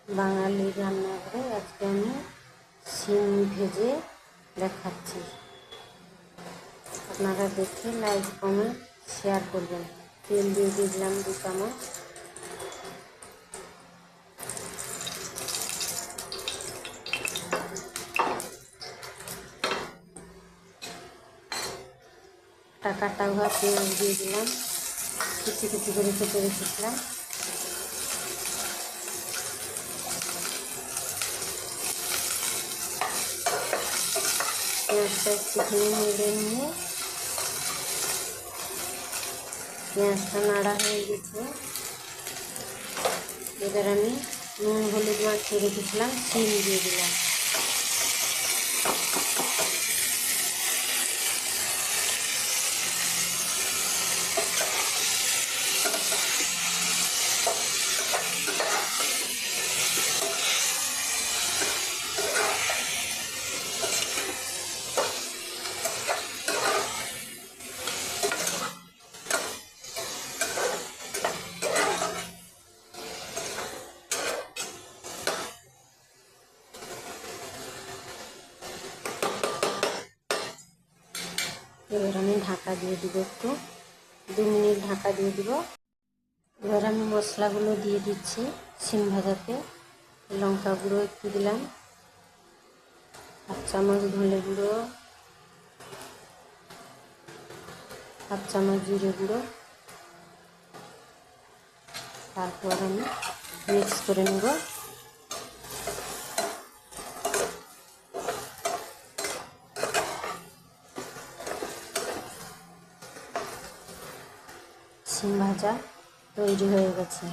বাঙালি রান্নাঘরে আজকে আমি শিম ভেজে দেখাচ্ছি। আপনারা দেখে লাইক কমেন্ট শেয়ার করবেন। তেল দিয়ে দিলাম 2 চামচ। কাটা हुआ পেঁয়াজ দিয়ে দিলাম, কুচি কুচি করে কেটে রেখেছিলাম। পেঁয়াজটা একটুখানি নেড়ে নিয়ে পেঁয়াজটা নাড়া হয়ে গেছে। এবার আমি নুন হলুদ মাখিয়ে রেখেছিলাম, শিম দিয়ে দিলাম। এবার আমি ঢাকা দিয়ে দিব, একটু 2 মিনিট ঢাকা দিয়ে দিব। এবার আমি মশলাগুলো দিয়ে দিচ্ছি। শিম ভাজাতে লঙ্কা গুঁড়ো একটু দিলাম, 1 চামচ ধনে গুঁড়ো, 1 চামচ জিরে গুঁড়ো। তারপর আমি মিক্স করে নেব। শিম ভাজা তৈরি হয়ে গেছে।